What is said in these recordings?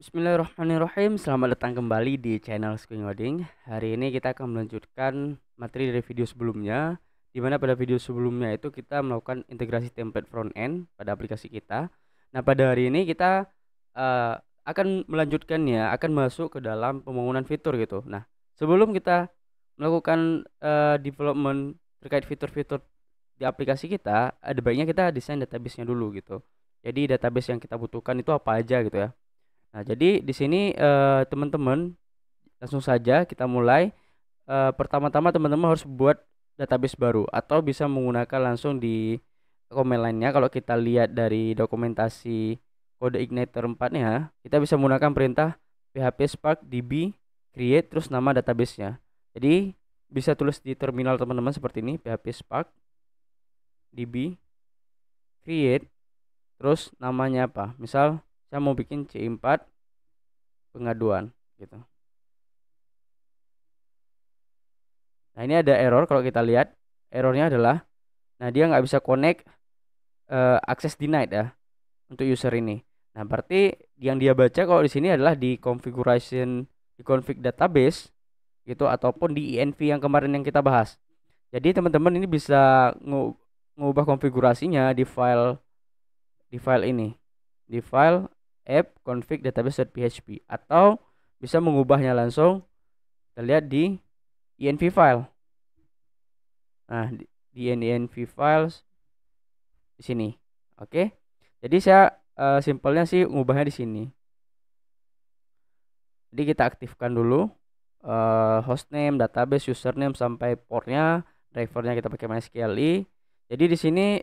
Bismillahirrahmanirrahim. Selamat datang kembali di channel Screen Coding. Hari ini kita akan melanjutkan materi dari video sebelumnya, di mana pada video sebelumnya itu kita melakukan integrasi template front end pada aplikasi kita. Nah, pada hari ini kita eh, akan melanjutkannya, akan masuk ke dalam pembangunan fitur gitu. Nah, sebelum kita melakukan development terkait fitur-fitur di aplikasi kita, ada baiknya kita desain database-nya dulu gitu. Jadi database yang kita butuhkan itu apa aja gitu ya. Nah, jadi di sini teman-teman langsung saja kita mulai. Pertama-tama teman-teman harus buat database baru atau bisa menggunakan langsung di command line-nya. Kalau kita lihat dari dokumentasi kode Igniter 4-nya, kita bisa menggunakan perintah php spark db create terus nama database-nya. Jadi bisa tulis di terminal teman-teman seperti ini, php spark db create terus namanya apa? Misal saya mau bikin C4 pengaduan gitu. Nah, ini ada error. Kalau kita lihat errornya adalah, nah, dia nggak bisa connect, access denied ya untuk user ini. Nah, berarti yang dia baca kalau di sini adalah di configuration, di config database gitu, ataupun di env yang kemarin yang kita bahas. Jadi teman-teman ini bisa ngubah konfigurasinya di file ini, di file app config database.php, atau bisa mengubahnya langsung. Kita lihat di env file. Nah, di env files di sini. Oke. Jadi saya simpelnya sih ngubahnya di sini. Jadi kita aktifkan dulu hostname, database, username sampai portnya, drivernya kita pakai MySQLi. Jadi di sini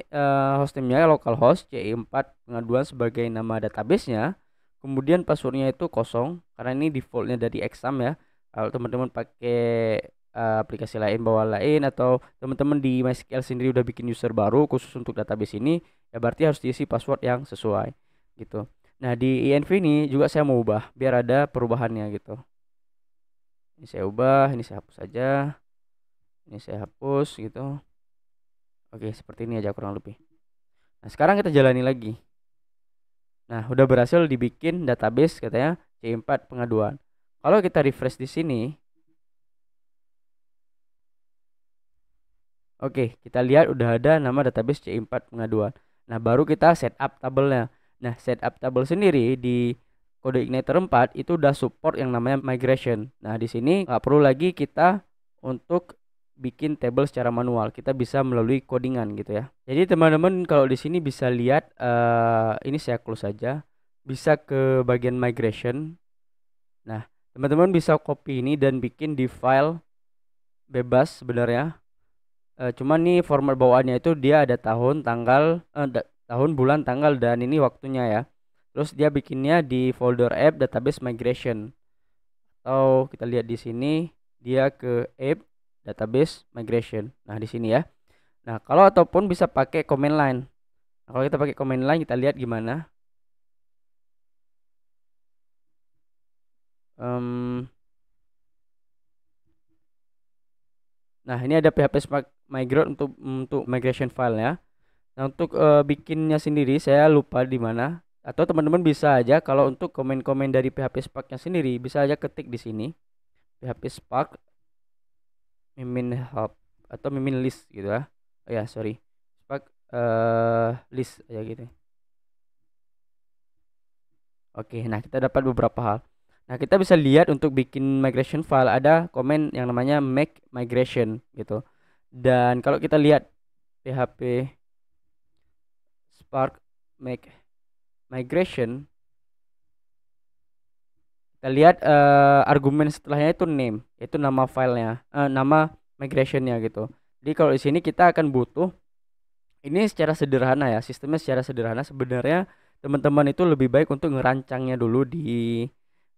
hostname-nya localhost C4 pengaduan sebagai nama database-nya. Kemudian passwordnya itu kosong karena ini defaultnya dari exam ya. Kalau teman-teman pakai aplikasi lain bawa lain, atau teman-teman di MySQL sendiri udah bikin user baru khusus untuk database ini, ya berarti harus diisi password yang sesuai gitu. Nah, di env ini juga saya mau ubah biar ada perubahannya gitu. Ini saya ubah, ini saya hapus saja, ini saya hapus gitu. Oke, seperti ini aja kurang lebih. Nah, sekarang kita jalani lagi. Nah, udah berhasil dibikin database katanya C4 pengaduan. Kalau kita refresh di sini, oke, kita lihat udah ada nama database C4 pengaduan. Nah, baru kita setup tabelnya. Nah, setup tabel sendiri di kode Igniter 4 itu udah support yang namanya migration. Nah, di sini nggak perlu lagi kita untuk bikin table secara manual. Kita bisa melalui codingan gitu ya. Jadi teman-teman kalau di sini bisa lihat, ini saya close saja. Bisa ke bagian migration. Nah, teman-teman bisa copy ini dan bikin di file bebas sebenarnya. Cuman nih format bawaannya itu dia ada tahun, tanggal, tahun, bulan, tanggal, dan ini waktunya ya. Terus dia bikinnya di folder app database migration. Atau kita lihat di sini dia ke app database migration. Nah, di sini ya. Nah, kalau ataupun bisa pakai command line. Nah, kalau kita pakai command line kita lihat gimana. Nah, ini ada PHP Spark Migrate untuk migration file ya. Nah, untuk bikinnya sendiri saya lupa di mana. Atau teman-teman bisa aja kalau untuk komen-komen dari PHP Spark-nya sendiri bisa aja ketik di sini PHP Spark mimin help atau mimin list gitu ya. Oh ya, sorry. Spark list aja gitu. Oke, nah kita dapat beberapa hal. Nah, kita bisa lihat untuk bikin migration file ada komen yang namanya make migration gitu. Dan kalau kita lihat PHP Spark make migration, kita lihat argumen setelahnya itu name, itu nama filenya, nama migrationnya gitu. Jadi kalau di sini kita akan butuh ini secara sederhana ya, sistemnya secara sederhana. Sebenarnya teman-teman itu lebih baik untuk ngerancangnya dulu di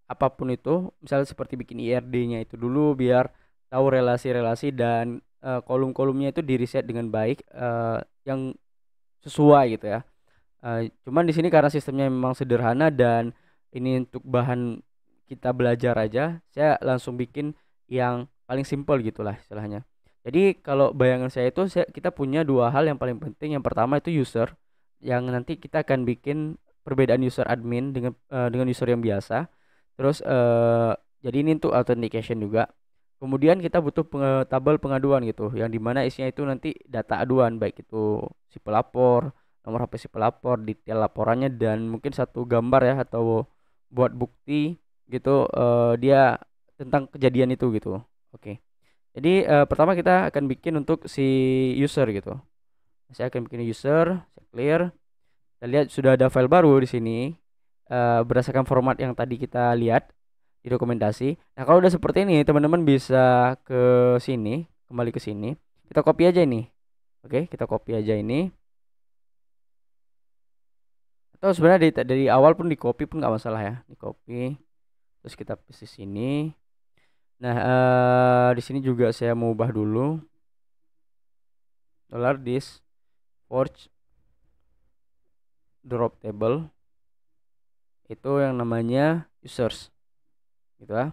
apapun itu, misalnya seperti bikin IRD-nya itu dulu biar tahu relasi-relasi dan kolom-kolomnya itu di reset dengan baik, yang sesuai gitu ya. Cuman di sini karena sistemnya memang sederhana dan ini untuk bahan kita belajar aja, saya langsung bikin yang paling simpel gitulah istilahnya. Jadi kalau bayangan saya itu kita punya dua hal yang paling penting. Yang pertama itu user, yang nanti kita akan bikin perbedaan user admin dengan user yang biasa. Terus jadi ini untuk authentication juga. Kemudian kita butuh tabel pengaduan gitu, yang dimana isinya itu nanti data aduan, baik itu si pelapor, nomor HP si pelapor, detail laporannya, dan mungkin satu gambar ya, atau buat bukti gitu, dia tentang kejadian itu gitu. Oke. Jadi pertama kita akan bikin untuk si user gitu. Saya akan bikin user, saya clear. Kita lihat sudah ada file baru di sini, berdasarkan format yang tadi kita lihat di dokumentasi. Nah, kalau udah seperti ini, teman-teman bisa ke sini, kembali ke sini. Kita copy aja ini. Oke, kita copy aja ini. Atau sebenarnya dari awal pun di copy pun nggak masalah ya. Di copy. Terus kita paste di sini. Nah, di sini juga saya mau ubah dulu. $this forge drop table itu yang namanya users. Gitu ya.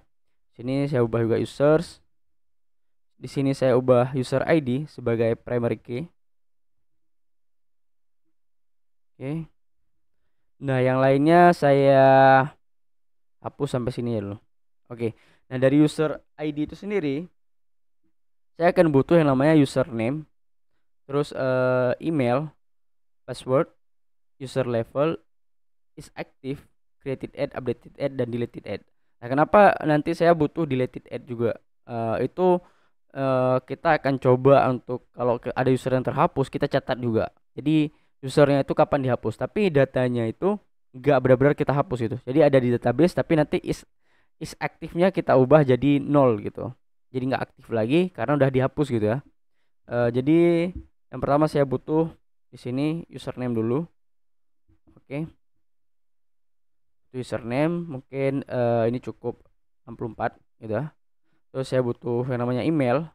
Sini saya ubah juga users. Di sini saya ubah user ID sebagai primary key. Oke. Nah, yang lainnya saya hapus sampai sini ya dulu. Oke. Nah, dari user ID itu sendiri saya akan butuh yang namanya username, terus email, password, user level, is active, created add, updated add, dan deleted add. Nah, kenapa nanti saya butuh deleted add juga? Itu kita akan coba untuk kalau ada user yang terhapus, kita catat juga. Jadi usernya itu kapan dihapus, tapi datanya itu nggak benar-benar kita hapus itu. Jadi ada di database, tapi nanti is aktifnya kita ubah jadi 0 gitu. Jadi nggak aktif lagi karena udah dihapus gitu ya. Jadi yang pertama saya butuh di sini username dulu. Oke. Username mungkin ini cukup 64 gitu ya. Terus saya butuh yang namanya email.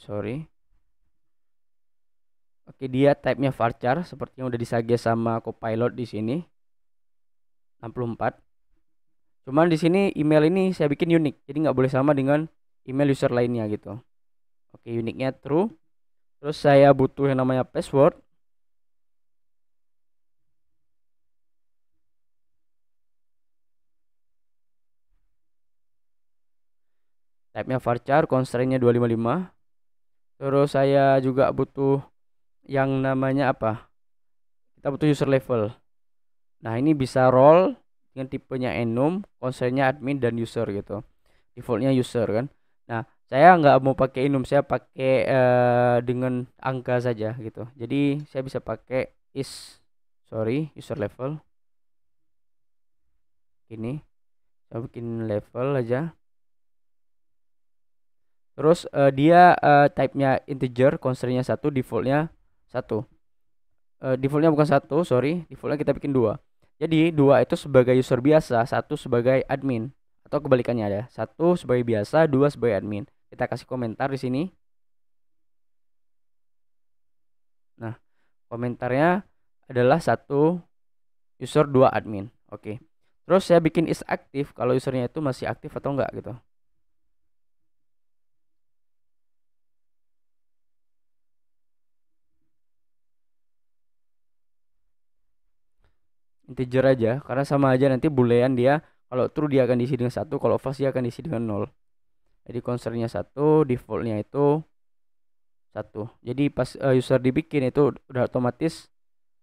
Sorry. Oke, dia type-nya varchar seperti yang udah disuggest sama Copilot di sini. 64. Cuman di sini email ini saya bikin unik, jadi nggak boleh sama dengan email user lainnya gitu. Oke, uniknya true. Terus saya butuh yang namanya password. Type-nya varchar, constraint-nya 255. Terus saya juga butuh yang namanya apa? Kita butuh user level. Nah, ini bisa role dengan tipenya enum, constraint-nya admin dan user gitu. Defaultnya user kan. Nah, saya nggak mau pakai enum, saya pakai dengan angka saja gitu. Jadi saya bisa pakai user level. Ini saya bikin level aja. Terus dia type-nya integer, constraint-nya 1, defaultnya 1. Defaultnya bukan 1, sorry, defaultnya kita bikin 2. Jadi 2 itu sebagai user biasa, 1 sebagai admin. Atau kebalikannya ada, 1 sebagai biasa, 2 sebagai admin. Kita kasih komentar di sini. Nah, komentarnya adalah 1 user, 2 admin. Oke. Terus saya bikin is aktif kalau usernya itu masih aktif atau enggak gitu. Integer aja karena sama aja, nanti boolean dia. Kalau true dia akan diisi dengan 1, kalau false dia akan diisi dengan 0. Jadi constraint-nya 1, defaultnya itu 1. Jadi pas user dibikin itu udah otomatis,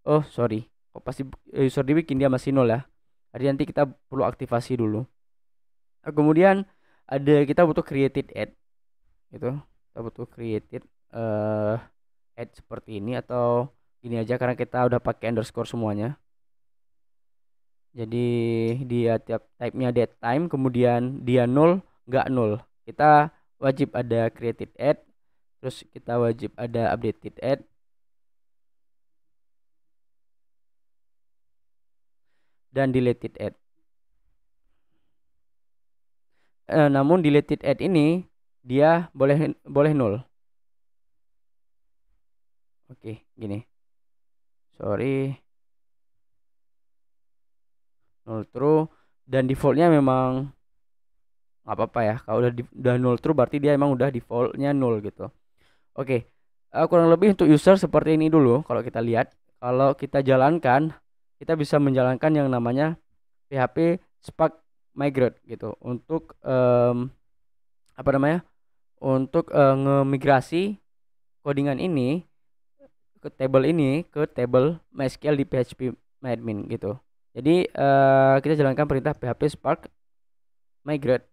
oh sorry, kok pasti user dibikin dia masih 0 ya. Jadi nanti kita perlu aktivasi dulu. Kemudian kita butuh created add gitu. Kita butuh created add seperti ini, atau ini aja karena kita udah pakai underscore semuanya. Jadi dia tiap type-nya datetime, kemudian dia 0, nggak 0. Kita wajib ada created add, terus kita wajib ada updated add, dan deleted add. Namun deleted add ini dia boleh 0. Oke, gini. Sorry. 0 true, dan defaultnya memang nggak apa-apa ya. Kalau udah 0 true berarti dia emang udah defaultnya 0 gitu. Oke. kurang lebih untuk user seperti ini dulu. Kalau kita lihat, kalau kita jalankan, kita bisa menjalankan yang namanya PHP Spark Migrate gitu untuk apa namanya? Untuk ngemigrasi codingan ini ke table MySQL di PHP admin gitu. Jadi kita jalankan perintah PHP Spark migrate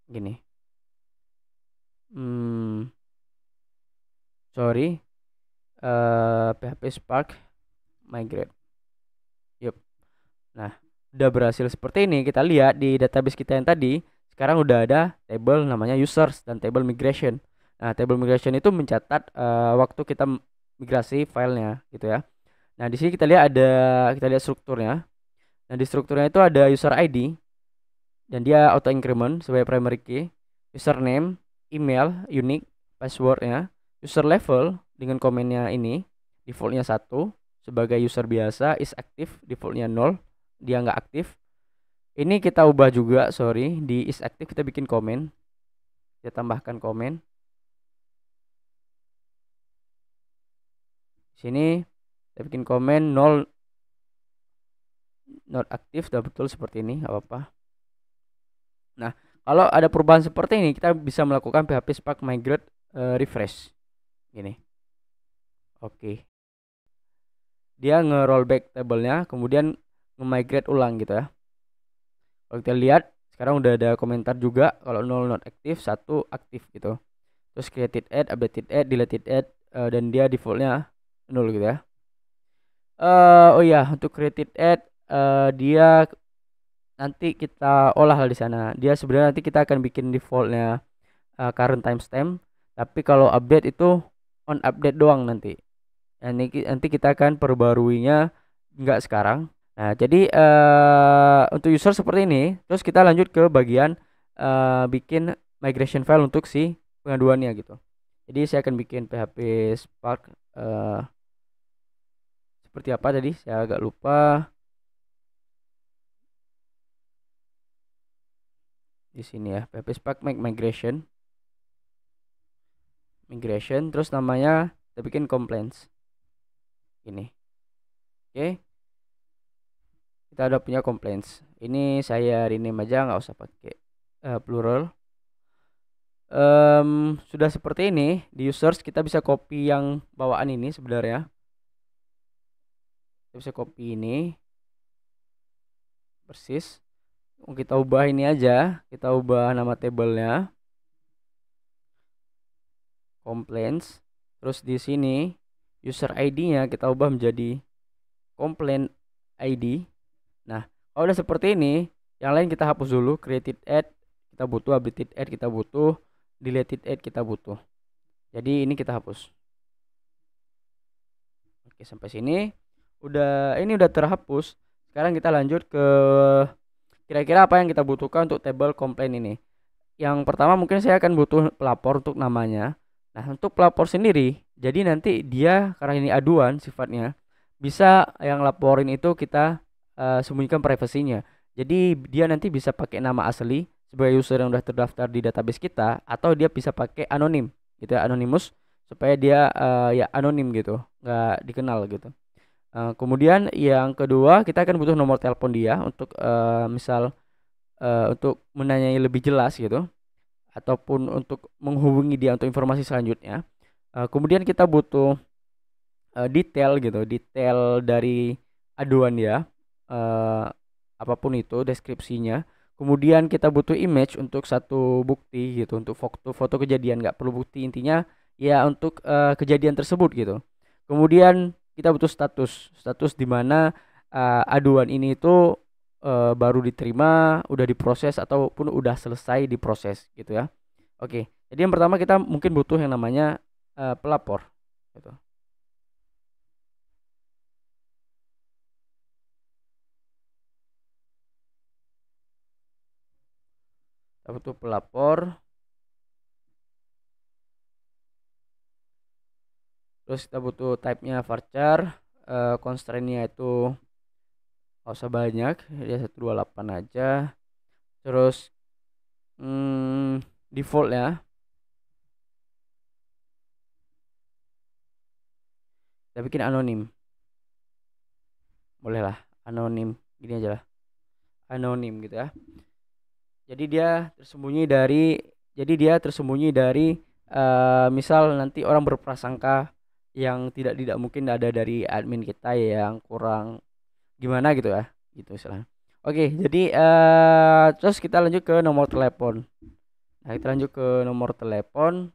gini. Sorry, PHP Spark migrate. Yup. Nah, udah berhasil seperti ini. Kita lihat di database kita yang tadi, sekarang udah ada table namanya users dan table migration. Nah, table migration itu mencatat waktu kita migrasi filenya gitu ya. Nah, di sini kita lihat strukturnya. Nah, di strukturnya itu ada user ID dan dia auto increment sebagai primary key, username, email, unique, passwordnya, user level dengan komennya ini defaultnya 1 sebagai user biasa, is aktif defaultnya 0, dia nggak aktif. Ini kita ubah juga, sorry, di is aktif kita bikin komen, kita tambahkan komen. Sini kita bikin komen 0 not aktif, udah betul seperti ini, nggak apa-apa. Nah, kalau ada perubahan seperti ini, kita bisa melakukan PHP Spark migrate refresh. Gini. Oke. Dia nge-rollback tabelnya, kemudian nge-migrate ulang gitu ya. Kalau kita lihat, sekarang udah ada komentar juga kalau 0 not aktif, 1 aktif gitu. Terus created add, updated add, deleted add, dan dia defaultnya 0 gitu ya. Oh iya, untuk created add dia nanti kita olah di sana. Dia sebenarnya nanti kita akan bikin defaultnya current timestamp, tapi kalau update itu on update doang nanti. Nanti kita akan perbaruinya nggak sekarang. Nah, jadi untuk user seperti ini, terus kita lanjut ke bagian bikin migration file untuk si pengaduannya gitu. Jadi saya akan bikin PHP Spark seperti apa tadi? Saya agak lupa. Di sini ya, PHP Spark migration, terus namanya kita bikin complaints. Ini. Oke. Kita udah punya complaints. Ini saya rename aja, nggak usah pakai plural. Sudah seperti ini di users kita bisa copy yang bawaan ini sebenarnya. Kita bisa copy ini persis. Kita ubah ini aja, kita ubah nama tabelnya complaints. Terus di sini user ID-nya kita ubah menjadi complaint ID. Nah, kalau udah seperti ini, yang lain kita hapus dulu. Created add kita butuh, updated add kita butuh, deleted add kita butuh. Jadi ini kita hapus. Oke, sampai sini ini udah terhapus. Sekarang kita lanjut ke kira-kira apa yang kita butuhkan untuk table complaint ini. Yang pertama mungkin saya akan butuh pelapor untuk namanya. Nah, untuk pelapor sendiri, jadi nanti dia karena ini aduan sifatnya, bisa yang laporin itu kita sembunyikan privasinya. Jadi dia nanti bisa pakai nama asli sebagai user yang udah terdaftar di database kita, atau dia bisa pakai anonim gitu ya, anonymous, supaya dia ya anonim gitu, nggak dikenal gitu. Kemudian yang kedua kita akan butuh nomor telepon dia untuk misal untuk menanyai lebih jelas gitu, ataupun untuk menghubungi dia untuk informasi selanjutnya. Kemudian kita butuh detail gitu, detail dari aduan dia, apapun itu deskripsinya. Kemudian kita butuh image untuk satu bukti gitu, untuk foto kejadian, nggak perlu bukti, intinya ya untuk kejadian tersebut gitu. Kemudian kita butuh status di mana aduan ini itu baru diterima, udah diproses ataupun udah selesai diproses gitu ya. Oke, jadi yang pertama kita mungkin butuh yang namanya pelapor gitu. Kita butuh pelapor. Terus kita butuh type-nya varchar, constraint-nya itu nggak usah banyak, dia 128 aja. Terus default ya. Kita bikin anonim. Boleh lah, anonim. Gini aja lah. Anonim gitu ya. Jadi dia tersembunyi dari misal nanti orang berprasangka yang tidak mungkin ada dari admin kita yang kurang gimana gitu ya. Gitu misalnya. Oke, jadi terus kita lanjut ke nomor telepon. Nah, kita lanjut ke nomor telepon.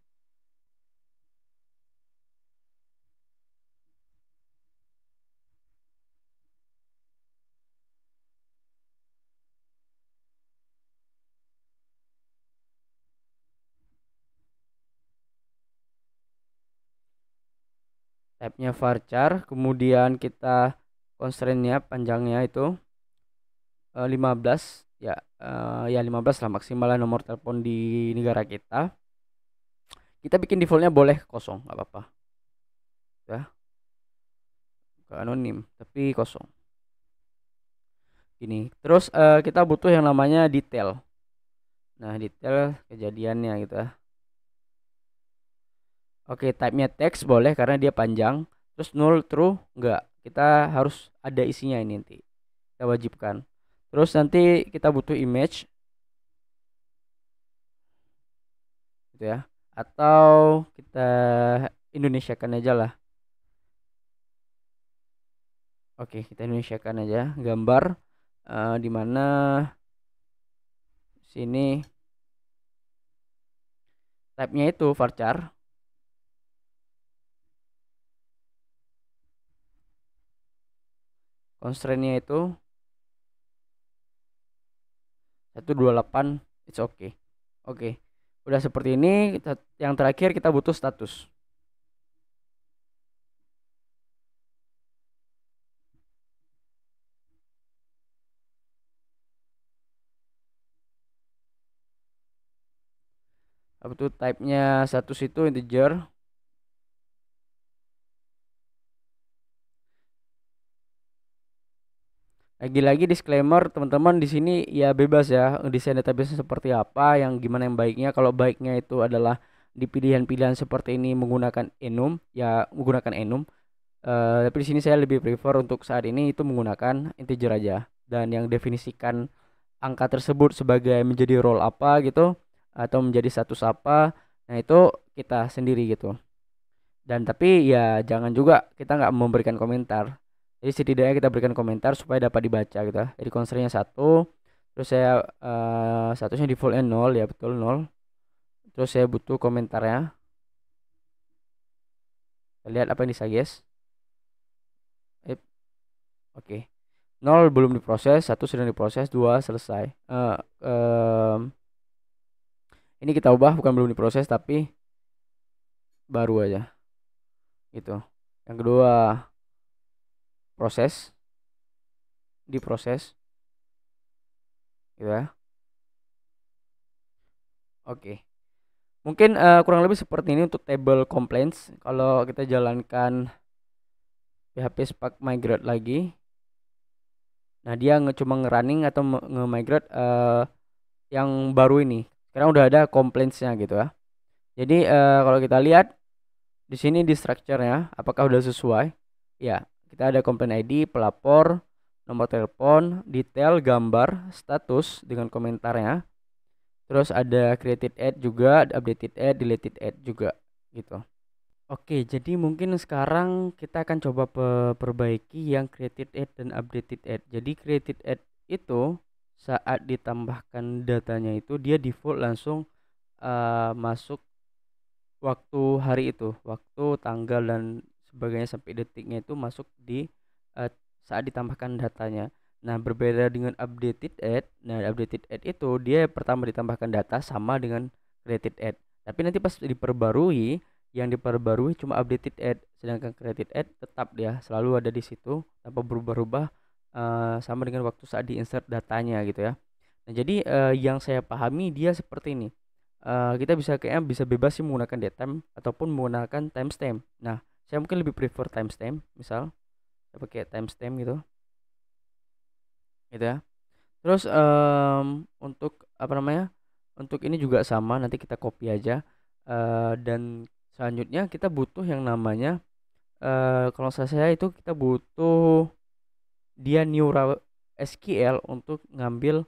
Type-nya varchar, kemudian kita constraint-nya panjangnya itu 15 ya, ya 15 lah maksimal nomor telepon di negara kita. Kita bikin defaultnya boleh kosong, nggak apa-apa ya, ke anonim tapi kosong ini. Terus kita butuh yang namanya detail. Nah, detail kejadiannya gitu ya. Oke, type-nya text boleh karena dia panjang. Terus null true enggak, kita harus ada isinya ini nanti, kita wajibkan. Terus nanti kita butuh image gitu ya, atau kita Indonesiakan aja lah. Oke, kita Indonesiakan aja gambar, di mana sini type-nya itu varchar. Constraint-nya itu 128, it's okay. Oke. Udah seperti ini, yang terakhir kita butuh status. Apa tuh type-nya status itu integer. Lagi-lagi disclaimer teman-teman, di sini ya bebas ya desain database seperti apa, yang gimana yang baiknya. Kalau baiknya itu adalah di pilihan-pilihan seperti ini menggunakan enum, ya menggunakan enum. Tapi di sini saya lebih prefer untuk saat ini itu menggunakan integer aja, dan yang definisikan angka tersebut sebagai menjadi role apa gitu atau menjadi status apa, nah itu kita sendiri gitu. Dan tapi ya jangan juga kita nggak memberikan komentar. Jadi setidaknya kita berikan komentar supaya dapat dibaca gitu. Jadi constraint-nya 1. Terus saya statusnya defaultnya 0 ya, betul 0. Terus saya butuh komentarnya. Kita lihat apa yang disuggest. Oke. 0 belum diproses, 1 sudah diproses, 2 selesai. Ini kita ubah, bukan belum diproses tapi baru aja gitu. Yang kedua proses, diproses gitu ya. Oke, mungkin kurang lebih seperti ini untuk table complaints. Kalau kita jalankan PHP Spark migrate lagi, nah dia cuma nge-running atau nge-migrate yang baru ini. Sekarang udah ada complaints-nya gitu ya. Jadi kalau kita lihat di sini di structure-nya apakah udah sesuai? Ya, kita ada complaint ID, pelapor, nomor telepon, detail, gambar, status dengan komentarnya. Terus ada created ad juga, updated ad, deleted ad juga gitu. Oke, jadi mungkin sekarang kita akan coba perbaiki yang created ad dan updated ad. Jadi created ad itu saat ditambahkan datanya itu dia default langsung masuk waktu hari itu, waktu, tanggal dan sebagainya sampai detiknya itu masuk di saat ditambahkan datanya. Nah, berbeda dengan updated ad. Nah, updated ad itu dia pertama ditambahkan data sama dengan created ad. Tapi nanti pas diperbarui, yang diperbarui cuma updated ad, sedangkan created ad tetap dia selalu ada di situ tanpa berubah-ubah, sama dengan waktu saat diinsert datanya gitu ya. Nah, jadi yang saya pahami dia seperti ini. Kita kayaknya bisa bebas sih menggunakan datetime ataupun menggunakan timestamp. Nah, saya mungkin lebih prefer timestamp, misal saya pakai timestamp gitu ya. Terus untuk apa namanya, untuk ini juga sama, nanti kita copy aja. Dan selanjutnya kita butuh yang namanya kalau saya itu kita butuh dia new raw SQL untuk ngambil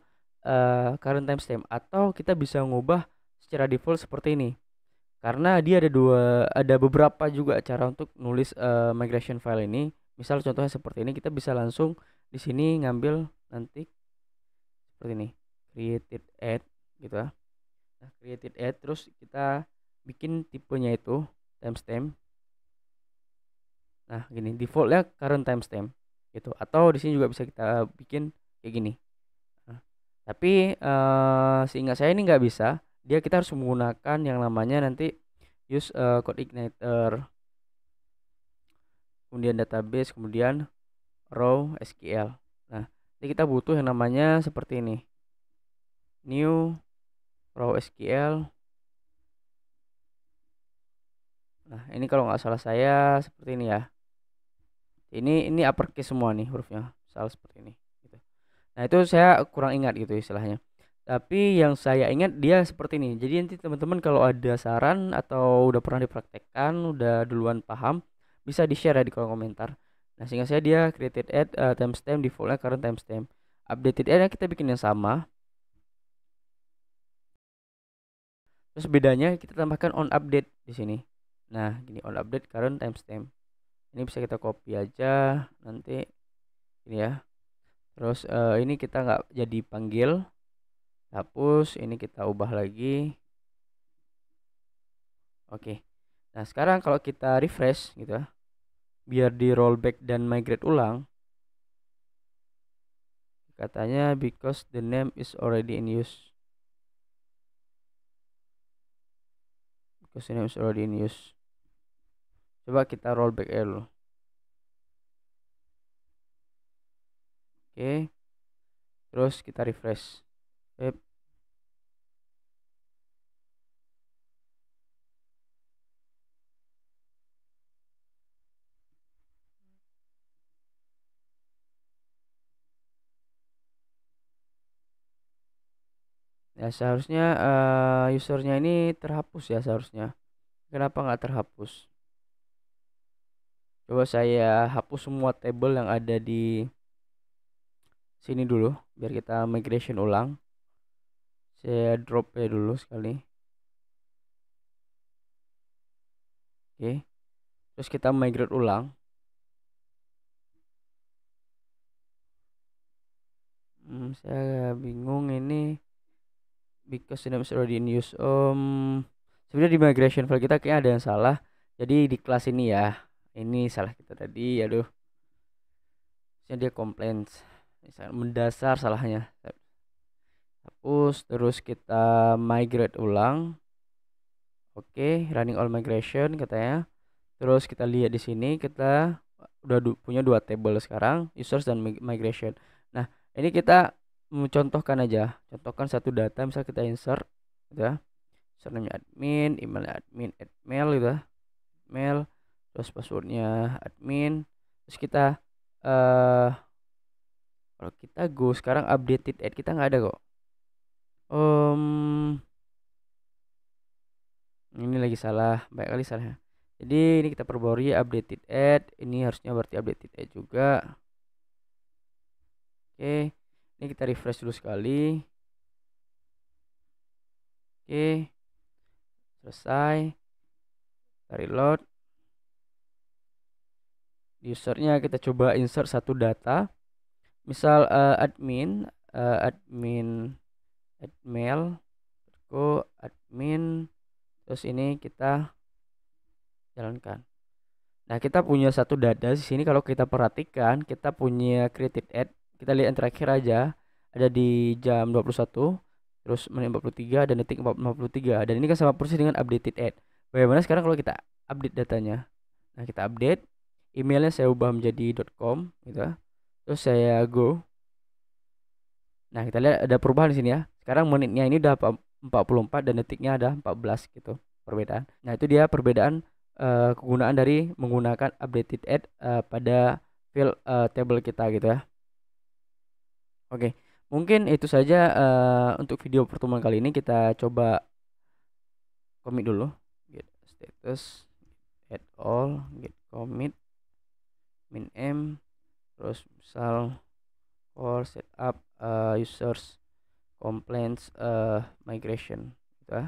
current timestamp, atau kita bisa ngubah secara default seperti ini. Karena dia ada beberapa juga cara untuk nulis migration file ini. Misal contohnya seperti ini, kita bisa langsung di sini ngambil nanti seperti ini, created add gitu ya. Nah, created add, terus kita bikin tipenya itu timestamp. Nah, gini defaultnya current timestamp gitu. Atau di sini juga bisa kita bikin kayak gini. Nah, tapi seingat saya ini nggak bisa. Dia kita harus menggunakan yang namanya nanti use code igniter, kemudian database, kemudian raw SQL. Nah, ini kita butuh yang namanya seperti ini, new raw SQL. Nah, ini kalau nggak salah saya seperti ini ya. Ini uppercase semua nih hurufnya, salah seperti ini gitu. Nah, itu saya kurang ingat gitu istilahnya. Tapi yang saya ingat dia seperti ini. Jadi nanti teman-teman kalau ada saran atau udah pernah dipraktekkan, udah duluan paham, bisa di-share ya di kolom komentar. Nah, sehingga saya dia created add timestamp defaultnya current timestamp. Updated add kita bikin yang sama. Terus bedanya kita tambahkan on update di sini. Nah, gini on update current timestamp. Ini bisa kita copy aja nanti ini ya. Terus ini kita nggak jadi panggil, hapus. Ini kita ubah lagi. Oke. Nah, sekarang kalau kita refresh gitu ya, biar di rollback dan migrate ulang, katanya because the name is already in use. Because the name is already in use. Coba kita rollback dulu. Oke. Terus kita refresh. Yep. Ya seharusnya usernya ini terhapus ya seharusnya. Kenapa nggak terhapus? Coba saya hapus semua table yang ada di sini dulu biar kita migration ulang. Saya drop ya dulu sekali. Oke. Terus kita migrate ulang. Saya bingung ini because the name is already in use. Sebenarnya di migration file kita kayaknya ada yang salah. Jadi di kelas ini ya, ini salah kita tadi. Aduh, dia complaints mendasar salahnya. Hapus, terus kita migrate ulang. Oke, running all migration katanya. Terus kita lihat di sini kita udah punya dua table sekarang, users dan migration. Nah, ini kita mencontohkan aja, contohkan satu data, misal kita insert gitu ya, username admin, email admin @mail gitu ya, mail, terus passwordnya admin, terus kita kalau kita go sekarang updated add kita nggak ada kok. Ini lagi salah, banyak kali salahnya. Jadi ini kita perbarui updated add, ini harusnya berarti updated add juga. Oke, ini kita refresh dulu sekali. Oke, selesai. Kita reload. Usernya kita coba insert satu data. Misal admin mail, admin, terus ini kita jalankan. Nah, kita punya satu data di sini. Kalau kita perhatikan, kita punya created add. Kita lihat yang terakhir aja, ada di jam 21, terus menit 43 dan detik 43. Dan ini kan sama persis dengan updated add. Bagaimana sekarang kalau kita update datanya? Nah, kita update. Emailnya saya ubah menjadi .com gitu ya. Terus saya go. Nah, kita lihat ada perubahan di sini ya. Sekarang menitnya ini udah 44 dan detiknya ada 14 gitu perbedaan. Nah, itu dia perbedaan kegunaan dari menggunakan updated add pada field table kita gitu ya. Oke, mungkin itu saja untuk video pertemuan kali ini. Kita coba commit dulu, get status, add all, get commit. min m, terus misal for setup users complaints migration gitu ya.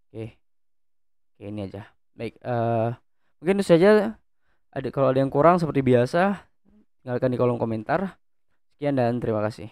Oke. Oke, ini aja. Baik, mungkin itu saja. Kalau ada yang kurang seperti biasa, tinggalkan di kolom komentar. Sekian dan terima kasih.